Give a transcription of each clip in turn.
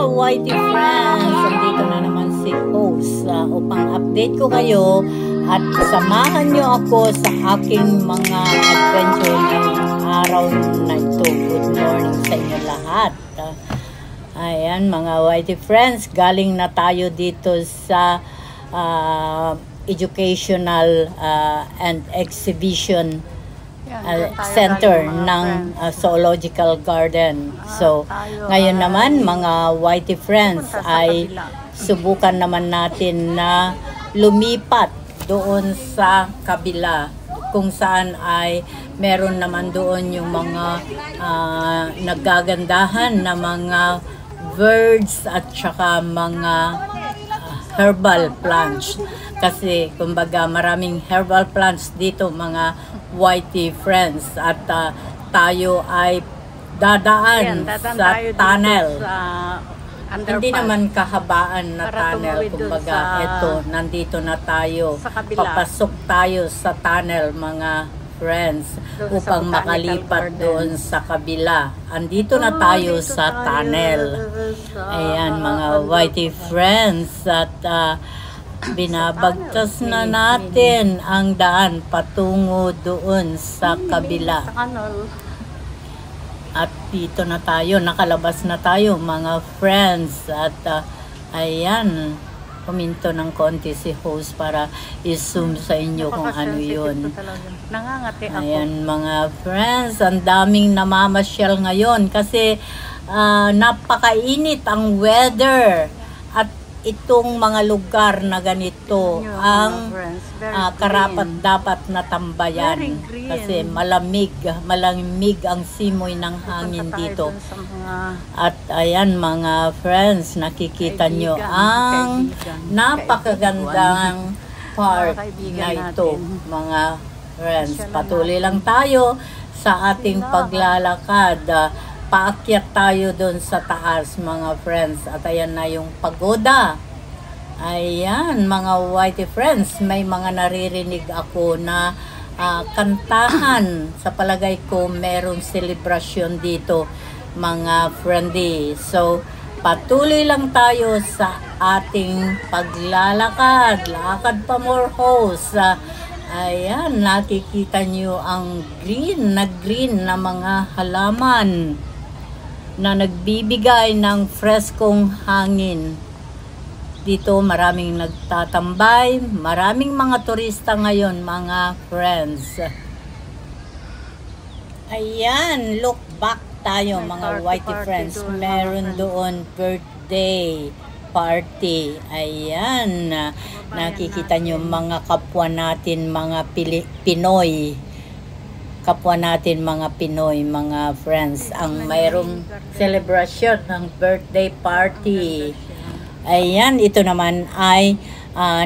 YT friends! Andito na naman si host upang update ko kayo at samahan nyo ako sa aking mga adventure ngayong araw na ito. Good morning sa inyo lahat. Ayan mga YT friends, galing na tayo dito sa educational and exhibition center ng zoological garden. So, ngayon naman mga YT friends ay subukan naman natin na lumipat doon sa kabila kung saan ay meron naman doon yung mga nagagandahan na mga birds at saka mga herbal plants. Kasi kumbaga maraming herbal plants dito mga YT friends at tayo ay dadaan sa tunnel. Hindi naman kahabaan na tunnel, kumbaga ito, nandito na tayo, papasok tayo sa tunnel mga friends upang makalipat doon sa kabila. Andito na tayo sa tunnel. Ayan mga YT friends at binabagtas na natin ang daan patungo doon sa kabila. At dito na tayo, nakalabas na tayo mga friends. At ayan, puminto ng konti si host para i-zoom sa inyo kung ano yun. Ayan mga friends, ang daming namamasyal ngayon kasi napakainit ang weather. At itong mga lugar na ganito ang karapat dapat na tambayan kasi malamig ang simoy ng hangin dito. At ayan mga friends, nakikita nyo ang napakagandang park na ito mga friends. Patuloy lang tayo sa ating paglalakad. Paakyat tayo doon sa taas mga friends. At ayan na yung pagoda. Ayan mga YT friends, may mga naririnig ako na kantahan. Sa palagay ko merong selebrasyon dito mga friendly. So patuloy lang tayo sa ating paglalakad. Lakad pa more host. Ayan, nakikita nyo ang green na mga halaman na nagbibigay ng freskong hangin. Dito maraming nagtatambay, maraming mga turista ngayon mga friends. Ayan, look back tayo mga YT friends. Meron doon birthday party. Ayan, nakikita nyo mga kapwa natin mga Pinoy. Kapwa natin mga Pinoy, mga friends, ang mayroong celebration ng birthday party. Ayan, ito naman ay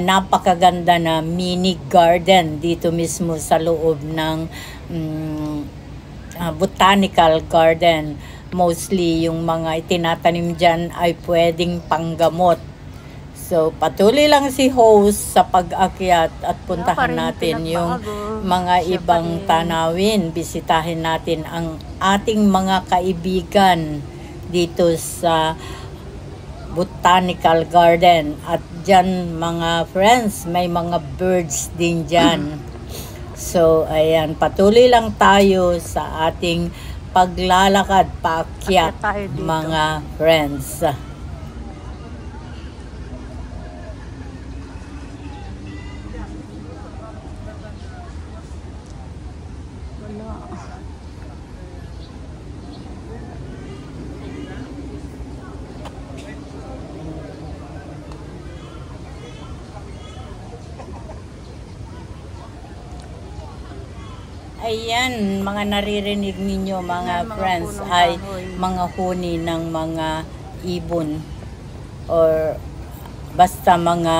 napakaganda na mini garden dito mismo sa loob ng botanical garden. Mostly yung mga itinatanim dyan ay pwedeng panggamot. So, patuloy lang si host sa pag-akyat at puntahan natin yung mga ibang tanawin. Bisitahin natin ang ating mga kaibigan dito sa Botanical Garden. At dyan mga friends, may mga birds din dyan. So, ayan, patuloy lang tayo sa ating paglalakad, paakyat mga friends. Ayan, mga naririnig ninyo mga friends ay mga huni ng mga ibon or basta mga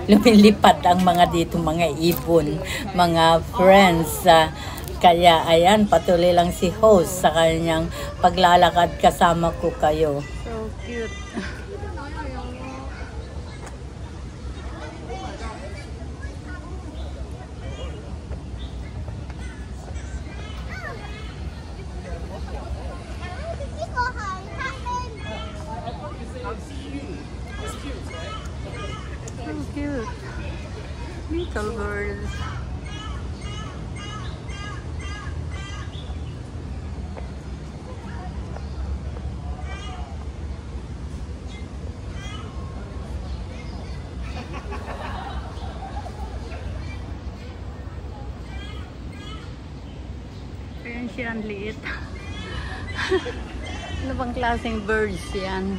lumilipad ang mga dito mga ibon mga friends. Kaya ayan, patuloy lang si host sa kanyang paglalakad, kasama ko kayo. So cute. little birds. Ayan siya, ang liit. Ano bang klaseng birds yan?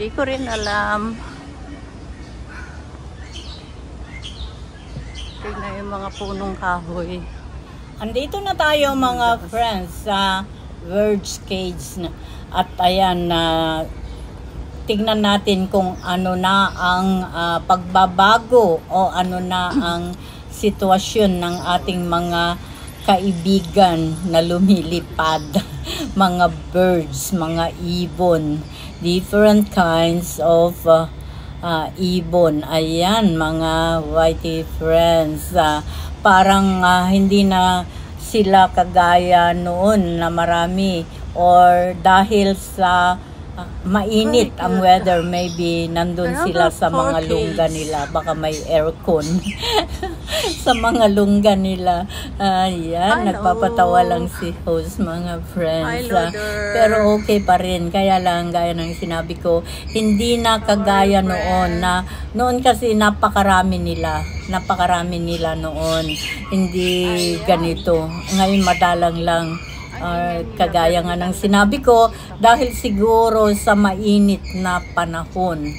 Di ko rin alam. Tignan yung mga punong kahoy. Andito na tayo mga friends sa birds cage na. At ayan na tignan natin kung ano na ang pagbabago o ano na ang sitwasyon ng ating mga kaibigan na lumilipad. Mga birds, mga ibon, different kinds of ibon. Ayan, mga whitey friends. Parang hindi na sila kagaya noon na marami, or dahil sa mainit ang weather, maybe nandun sila sa mga lungga nila, baka may aircon sa mga lungga nila. Ayan, nagpapatawa lang si host mga friends. Pero okay pa rin, kaya lang gaya ng sinabi ko, hindi na kagaya noon na noon kasi napakarami nila noon, hindi ganito. Ngayon madalang lang. Kagaya nga ng sinabi ko, dahil siguro sa mainit na panahon.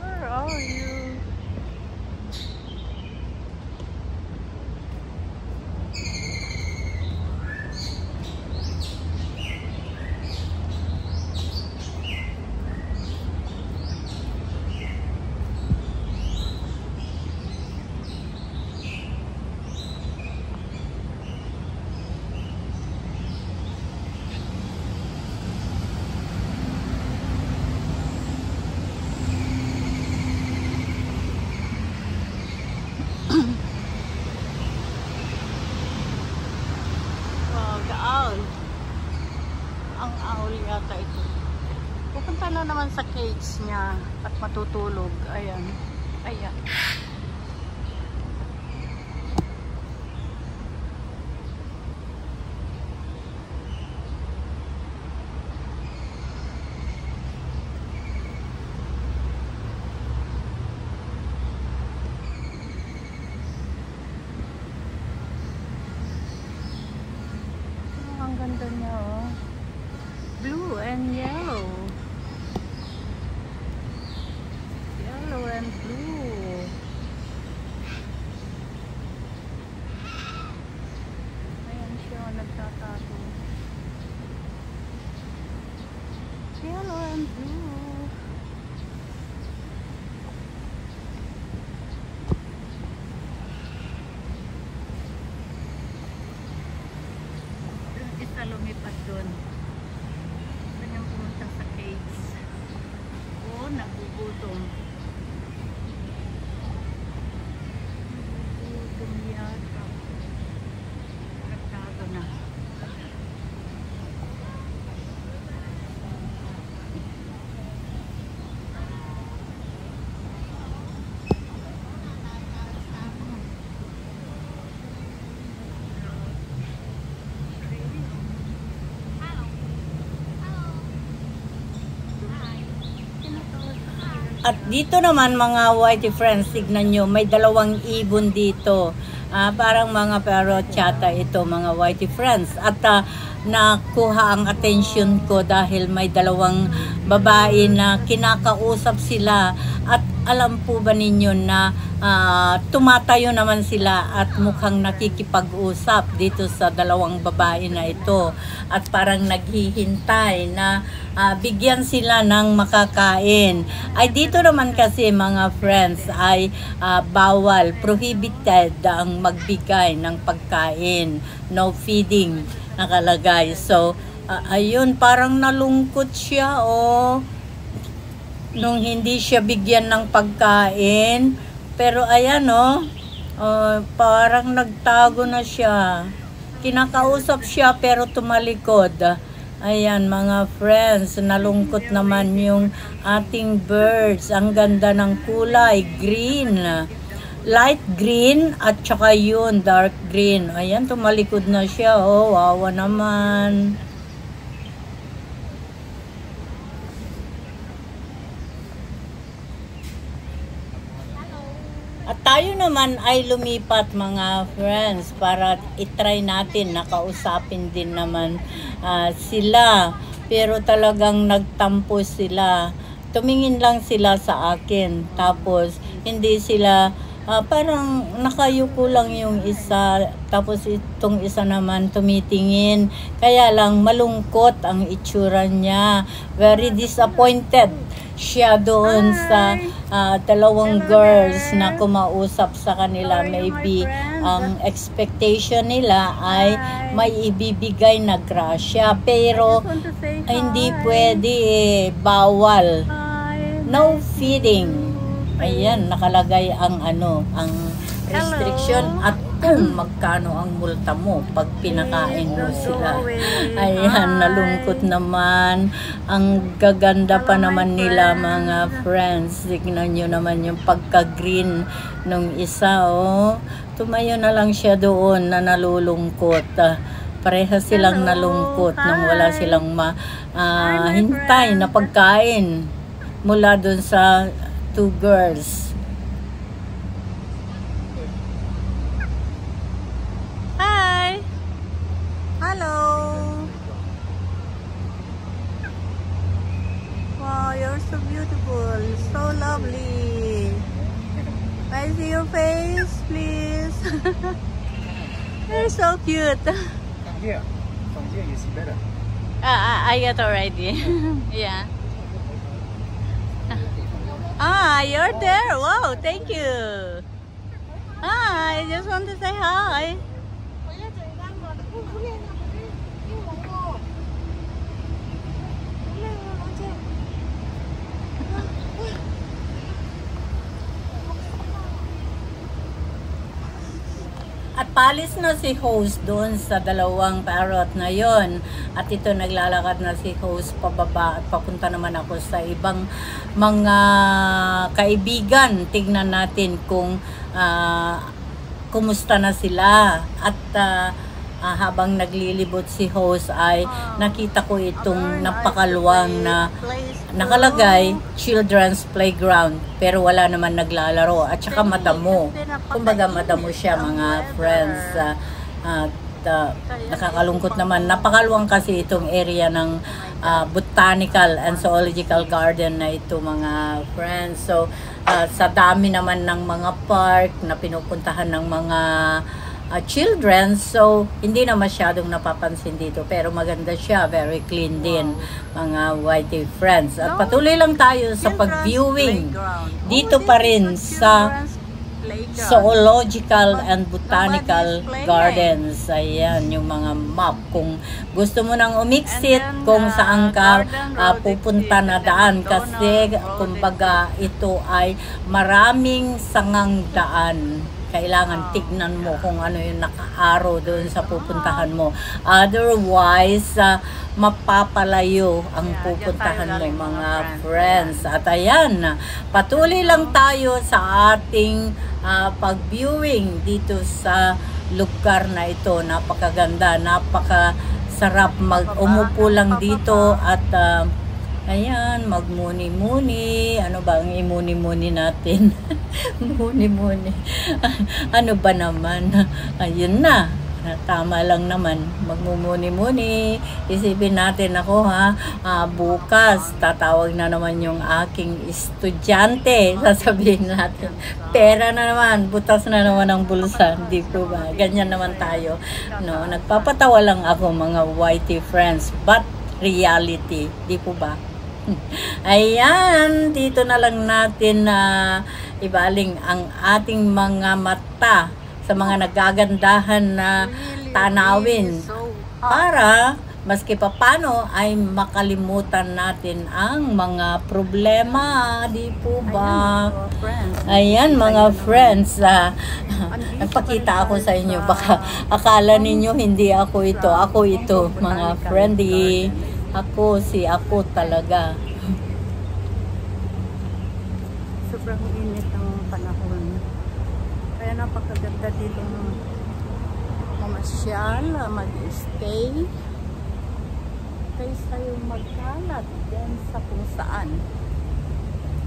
Where are you? Ang owl yata ito. Pupunta na naman sa cage niya at matutulog. Ayan. Ayan. Ang ganda niya, oh. Blue and yellow. Yellow and blue. Ayan siya, nagtatato. Yellow and blue. Isa lumipad doon. Kanyang pumunta sa cage. Oo, nagugutom. Nagugutom yata. Nagtago na. At dito naman mga whitey friends, tignan nyo, may dalawang ibon dito. Parang mga parrot yata ito mga whitey friends. At nakuha ang attention ko dahil may dalawang babae na kinakausap sila. At alam po ba ninyo na tumatayo naman sila at mukhang nakikipag-usap dito sa dalawang babae na ito. At parang naghihintay na bigyan sila ng makakain. Ay dito naman kasi mga friends ay bawal, prohibited ang magbigay ng pagkain. No feeding nakalagay. So ayun, parang nalungkot siya, oh. Nung hindi siya bigyan ng pagkain. Pero ayan, oh, parang nagtago na siya. Kinakausap siya pero tumalikod. Ayan mga friends, nalungkot naman yung ating birds. Ang ganda ng kulay, green. Light green at saka yun, dark green. Ayan, tumalikod na siya. Oh, wawa naman. At tayo naman ay lumipat mga friends para itry natin, nakausapin din naman sila. Pero talagang nagtampo sila. Tumingin lang sila sa akin. Tapos hindi sila, parang nakayuko lang yung isa. Tapos itong isa naman tumitingin. Kaya lang malungkot ang itsura niya. Very disappointed siya doon sa dalawang girls na kumausap sa kanila. Maybe ang expectation nila ay may ibibigay na grasya, pero hindi pwede bawal, no feeding. Ayan, nakalagay ang ang restriction at kung magkano ang multa mo pag pinakain mo sila. Ayan, nalungkot naman. Ang gaganda pa naman nila mga friends. Tignan nyo naman yung pagka-green nung isa. Oh. Tumayo na lang siya doon na nalulungkot. Pareha silang nalungkot nang wala silang hintay na pagkain mula doon sa two girls. Hello. Wow, you're so beautiful, so lovely. Can I see your face, please? You're so cute. From here you see better. I got already. Yeah. You're there. Wow, thank you. Hi, I just want to say hi. At palis na si host doon sa dalawang parrot na yon. At ito naglalakad na si host pababa at papunta naman ako sa ibang mga kaibigan. Tignan natin kung kumusta na sila. At habang naglilibot si host ay nakita ko itong napakaluwang na nakalagay children's playground, pero wala naman naglalaro at saka madamo. Kumbaga madamo siya mga friends. Nakakalungkot naman. Napakaluwang kasi itong area ng botanical and zoological garden na ito mga friends. So sa dami naman ng mga park na pinupuntahan ng mga children, so hindi na masyadong napapansin dito, pero maganda siya, very clean din mga whitey friends. At patuloy lang tayo sa pag-viewing dito pa rin sa zoological and botanical gardens. Ayan yung mga map kung gusto mo nang umiksit kung saan ka pupunta na daan, kasi kumbaga ito ay maraming sangang daan. Kailangan tignan mo kung ano yung naka-arrow doon sa pupuntahan mo. Otherwise, mapapalayo ang pupuntahan mo mga friends. At ayan, patuloy lang tayo sa ating pag-viewing dito sa lugar na ito. Napakaganda, napakasarap umupo lang dito at ayan, magmuni-muni. Ano ba ang imuni-muni natin? Muni-muni. Ano ba naman? Ayun na. Tama lang naman. Magmumuni-muni. Isipin natin ako bukas tatawag na naman yung aking estudyante. Sasabihin natin, pera na naman. Butas na naman ang bulsa. Di po ba? Ganyan naman tayo. No, nagpapatawa lang ako mga whitey friends. But reality. Di po ba? Ayan, dito na lang natin ibaling ang ating mga mata sa mga nagagandahan na tanawin para maski pa paano ay makalimutan natin ang mga problema, di po ba? Ayan mga friends, nagpakita ako sa inyo, baka akala ninyo hindi ako ito, mga friendly, ako talaga. Sobrang init ng panahon, kaya napakaganda dito mamasyal, mag-stay kaysa yung magkalat din sa kung saan.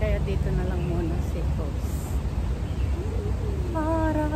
Kaya dito na lang muna si host para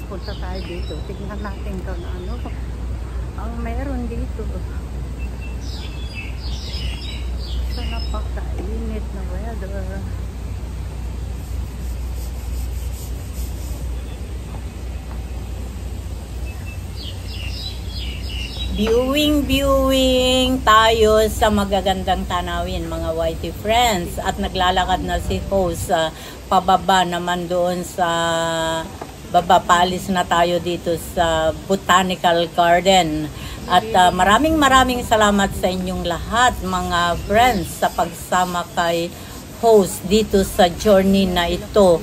punta tayo dito. Tingnan natin kung ano ang meron dito sa napakainit na weather. Viewing tayo sa magagandang tanawin mga YT friends, at naglalakad na si host pababa naman doon sa baba. Paalis na tayo dito sa Botanical Garden. At maraming salamat sa inyong lahat mga friends sa pagsama kay host dito sa journey na ito.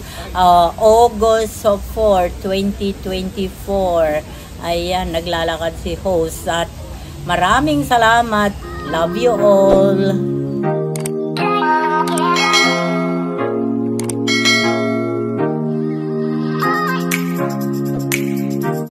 August 4, 2024. Ayan, naglalakad si host at maraming salamat. Love you all.